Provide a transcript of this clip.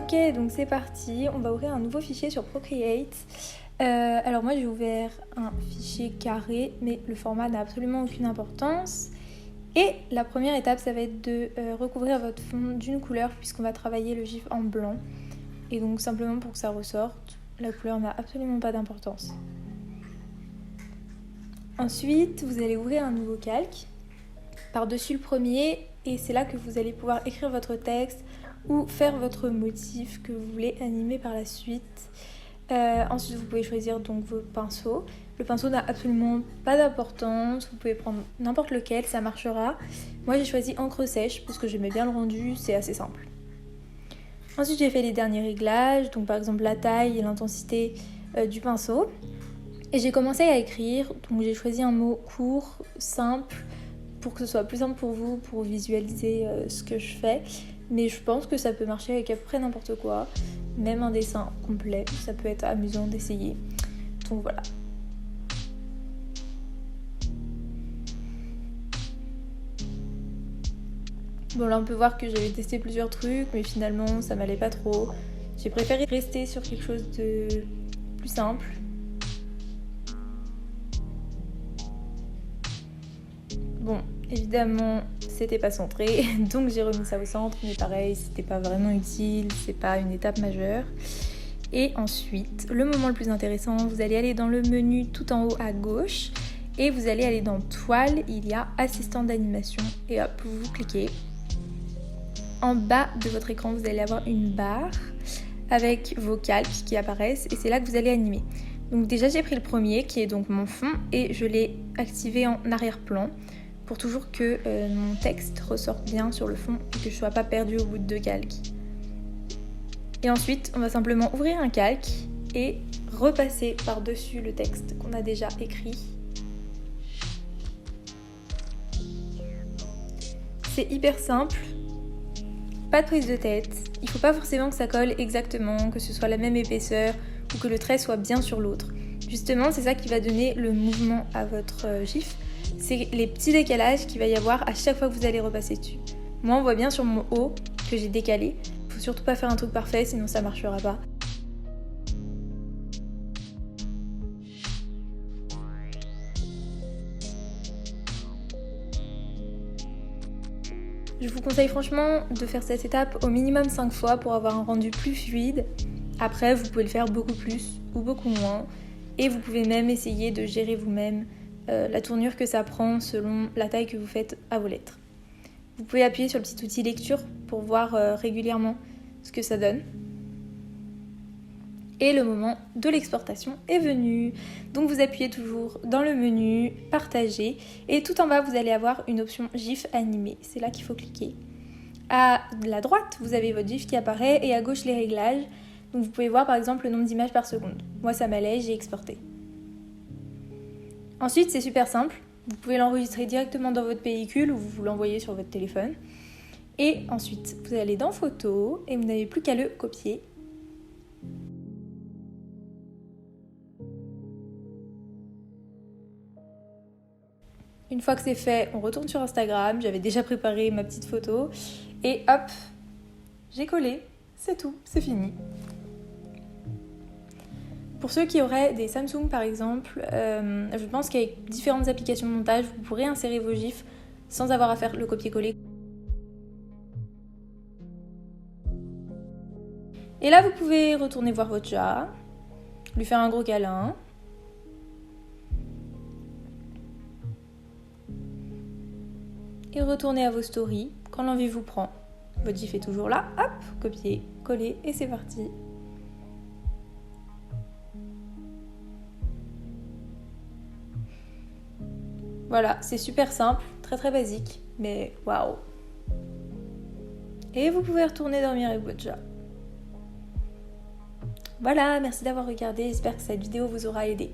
Ok, donc c'est parti, on va ouvrir un nouveau fichier sur Procreate. Alors moi j'ai ouvert un fichier carré, mais le format n'a absolument aucune importance. Et la première étape, ça va être de recouvrir votre fond d'une couleur, puisqu'on va travailler le GIF en blanc. Et donc simplement pour que ça ressorte, la couleur n'a absolument pas d'importance. Ensuite, vous allez ouvrir un nouveau calque par-dessus le premier, et c'est là que vous allez pouvoir écrire votre texte ou faire votre motif que vous voulez animer par la suite. Ensuite, vous pouvez choisir donc vos pinceaux. Le pinceau n'a absolument pas d'importance, vous pouvez prendre n'importe lequel, ça marchera. Moi j'ai choisi encre sèche parce que j'aimais bien le rendu, c'est assez simple. Ensuite j'ai fait les derniers réglages, donc par exemple la taille et l'intensité du pinceau. Et j'ai commencé à écrire, donc j'ai choisi un mot court, simple, pour que ce soit plus simple pour vous, pour visualiser ce que je fais. Mais je pense que ça peut marcher avec à peu près n'importe quoi, même un dessin complet, ça peut être amusant d'essayer. Donc voilà. Bon là on peut voir que j'avais testé plusieurs trucs, mais finalement ça m'allait pas trop. J'ai préféré rester sur quelque chose de plus simple. Bon, évidemment, c'était pas centré, donc j'ai remis ça au centre, mais pareil, c'était pas vraiment utile, c'est pas une étape majeure. Et ensuite, le moment le plus intéressant, vous allez aller dans le menu tout en haut à gauche, et vous allez aller dans Toile, il y a Assistant d'animation, et hop, vous cliquez. En bas de votre écran, vous allez avoir une barre avec vos calques qui apparaissent, et c'est là que vous allez animer. Donc déjà, j'ai pris le premier, qui est donc mon fond, et je l'ai activé en arrière-plan, pour toujours que mon texte ressorte bien sur le fond et que je ne sois pas perdue au bout de 2 calques. Et ensuite, on va simplement ouvrir un calque et repasser par-dessus le texte qu'on a déjà écrit. C'est hyper simple, pas de prise de tête, il ne faut pas forcément que ça colle exactement, que ce soit la même épaisseur ou que le trait soit bien sur l'autre. Justement, c'est ça qui va donner le mouvement à votre GIF. C'est les petits décalages qu'il va y avoir à chaque fois que vous allez repasser dessus. Moi, on voit bien sur mon haut que j'ai décalé. Faut surtout pas faire un truc parfait, sinon ça marchera pas. Je vous conseille franchement de faire cette étape au minimum 5 fois pour avoir un rendu plus fluide. Après, vous pouvez le faire beaucoup plus ou beaucoup moins. Et vous pouvez même essayer de gérer vous-même la tournure que ça prend selon la taille que vous faites à vos lettres. Vous pouvez appuyer sur le petit outil lecture pour voir régulièrement ce que ça donne. Et le moment de l'exportation est venu. Donc vous appuyez toujours dans le menu partager et tout en bas vous allez avoir une option GIF animé. C'est là qu'il faut cliquer. À la droite vous avez votre GIF qui apparaît et à gauche les réglages. Donc vous pouvez voir par exemple le nombre d'images par seconde. Moi ça m'allait, j'ai exporté. Ensuite, c'est super simple. Vous pouvez l'enregistrer directement dans votre pellicule ou vous l'envoyez sur votre téléphone. Et ensuite, vous allez dans Photos et vous n'avez plus qu'à le copier. Une fois que c'est fait, on retourne sur Instagram. J'avais déjà préparé ma petite photo. Et hop, j'ai collé. C'est tout, c'est fini. Pour ceux qui auraient des Samsung par exemple, je pense qu'avec différentes applications de montage, vous pourrez insérer vos GIFs sans avoir à faire le copier-coller. Et là, vous pouvez retourner voir votre chat, lui faire un gros câlin. Et retourner à vos stories quand l'envie vous prend. Votre GIF est toujours là, hop, copier, coller et c'est parti. Voilà, c'est super simple, très très basique, mais waouh! Et vous pouvez retourner dormir avec votre chat. Voilà, merci d'avoir regardé, j'espère que cette vidéo vous aura aidé.